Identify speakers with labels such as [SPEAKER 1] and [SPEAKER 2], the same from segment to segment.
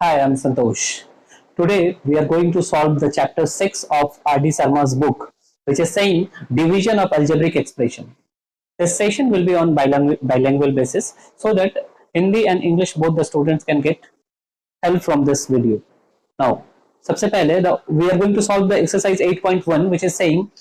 [SPEAKER 1] Hi, I'm Santosh. Today we are going to solve the chapter 6 of R.D. Sarma's book, which is saying division of algebraic expression. This session will be on bilingual basis so that Hindi and English both the students can get help from this video. Now, सबसे पहले we are going to solve the exercise 8.1, which is saying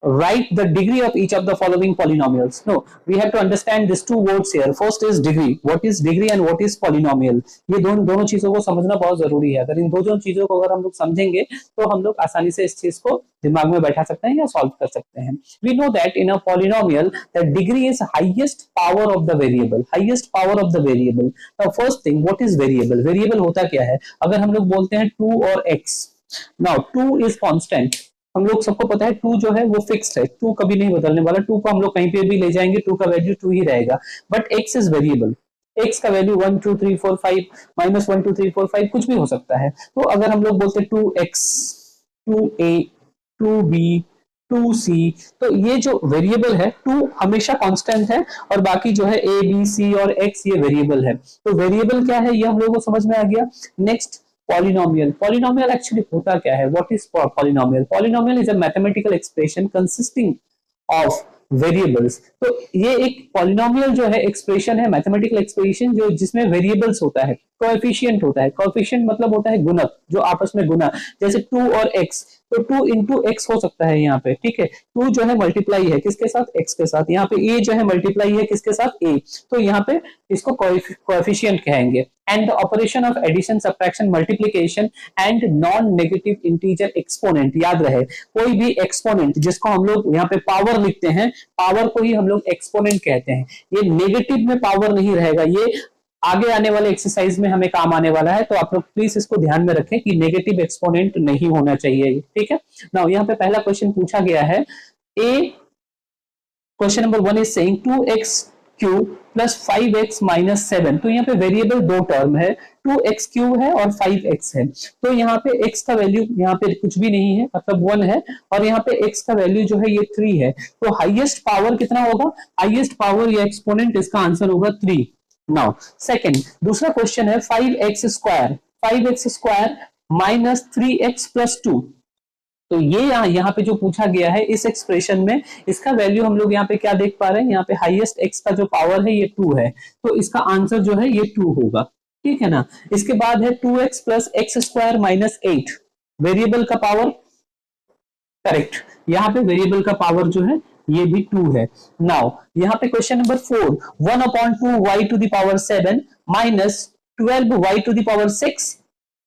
[SPEAKER 1] write the degree of each of the following polynomials. No, we have to understand these two words here. First is degree. What is degree and what is polynomial? ये दोनों चीजों को समझना बहुत जरूरी है. अगर इन दोनों चीजों को अगर हम लोग समझेंगे तो हम लोग आसानी से इस चीज को दिमाग में बैठा सकते हैं या सॉल्व कर सकते हैं. We know that in a polynomial the degree is highest power of the variable. Highest power of the variable. Now first thing, what is variable? Variable होता क्या है? अगर हम लोग बोलते हैं 2 और x. Now 2 is constant. हम लोग सबको पता है 2 जो है वो फिक्स्ड है, 2 कभी नहीं बदलने वाला. 2 को हम लोग कहीं पे भी ले जाएंगे 2 का वैल्यू 2 ही रहेगा. But x is variable. x का वैल्यू 1 2 3 4 5 -1 2 3 4 5 कुछ भी हो सकता है. तो अगर हम लोग बोलते 2x 2a 2b 2c, तो ये जो वेरिएबल है 2 हमेशा कांस्टेंट है और बाकी जो है a b c और x ये वेरिएबल है. तो वेरिएबल क्या है ये हम लोगों को समझ में आ गया. Next polynomial. Polynomial actually होता क्या है? What is polynomial? Polynomial is a mathematical expression consisting of variables. तो ये एक polynomial जो है expression है, mathematical expression जो जिसमें variables होता है, coefficient होता है. coefficient मतलब होता है गुणक, जो आपस में गुना. जैसे 2 और x, तो 2 into x हो सकता है यहाँ पे, ठीक है. 2 जो है मल्टीप्लाई है किसके साथ? x के साथ. यहाँ पे a जो है मल्टीप्लाई है किसके साथ? a. तो यहाँ पे इसको कोएफिशिएंट कहेंगे. And the operation of addition subtraction multiplication and non negative integer exponent. याद रहे कोई भी एक्सपोनेंट जिसको हम लोग यहाँ पे पावर लिखते हैं, पावर को ही हम लोग एक्सपोनेंट कहते हैं. ये नेगेटिव में पावर नहीं रहेगा, ये आगे आने वाले एक्सरसाइज में हमें काम आने वाला है. तो आप लोग प्लीज इसको ध्यान में रखें कि नेगेटिव एक्सपोनेंट नहीं होना चाहिए, ठीक है. नाउ यहाँ पे पहला क्वेश्चन पूछा गया है. A question number 1 is saying 2x cube plus 5x minus 7. तो यहाँ पे वेरिएबल दो टर्म है, 2x क्यूब है और 5x है. तो यहाँ पे x का वैल्यू यहाँ पे कुछ भी नहीं है, मतलब 1 है, और यहाँ पे x का वैल्यू जो है ये 3 है. तो हाईएस्ट पावर कितना होगा? हाईएस्ट पावर या एक्सपोनेंट इसका आंसर होगा 3. नाउ सेकंड, दूसरा क्वेश्चन है 5x square minus 3x plus 2. तो ये यहाँ पे जो पूछा गया है इस एक्सप्रेशन में इसका वैल्यू हम लोग यहाँ पे क्या देख पा रहे हैं? यहाँ पे हाईएस्ट x का जो पावर है ये 2 है, तो इसका आंसर जो है ये 2 होगा, ठीक है ना. इसके बाद है 2x plus x square minus 8. Variable का पावर करेक्ट, यहाँ पे वेरिएबल का पावर जो है ये भी 2 है. नाउ यहाँ पे question number 4 1/2 y to the power 7 minus 12 y to the power 6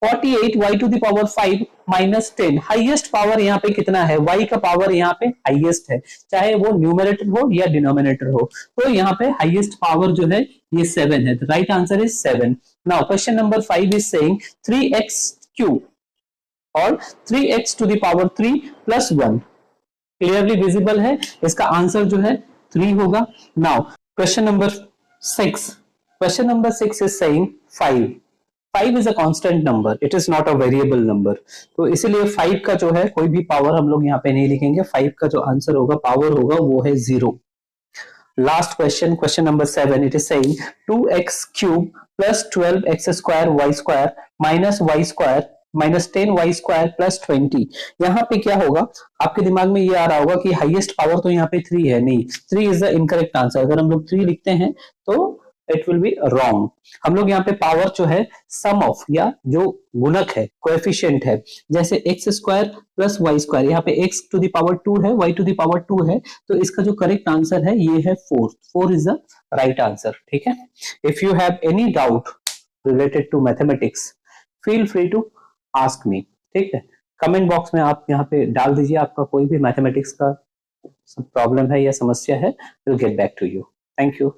[SPEAKER 1] 48 y to the power 5 minus 10. Highest power यहाँ पे कितना है? y का पावर यहाँ पे हाईएस्ट है, चाहे वो न्यूमरेटर हो या डिनोमिनेटर हो. तो यहाँ पे हाईएस्ट पावर जो है ये 7 है. Right answer is 7. Now question number 5 is saying 3x cube और 3x to the power 3 plus 1. Clearly visible है, इसका आंसर जो है 3 होगा. Now question number 6 is saying 5 is a constant number, it is not a variable number. तो इसीलिए 5 का जो है कोई भी पावर हम लोग यहाँ पे नहीं लिखेंगे. 5 का जो आंसर होगा, पावर होगा, वो है 0. Last question, question number 7, it is saying 2x cube plus 12x square y square minus y square minus 10y square plus 20. यहाँ पे क्या होगा? आपके दिमाग में ये आ रहा होगा कि हाईएस्ट पावर तो यहाँ पे 3 है. नहीं, 3 इज द इनकरेक्ट आंसर. अगर हम लोग 3 लिखते हैं तो इट विल बी रॉन्ग. हम लोग यहाँ पे पावर जो है सम ऑफ या जो गुणक है, कोएफिशिएंट है, जैसे x square plus y square. यहाँ पे x टू द पावर 2 है, y टू द पावर 2 है, तो इसका जो करेक्ट आंसर है ये है 4 इज द राइट आंसर, ठीक है. If you have any doubt related to mathematics feel free to ask me, ठीक है. कमेंट बॉक्स में आप यहाँ पे डाल दीजिए आपका कोई भी मैथमेटिक्स का प्रॉब्लम है या समस्या है. Will get back to you. Thank you.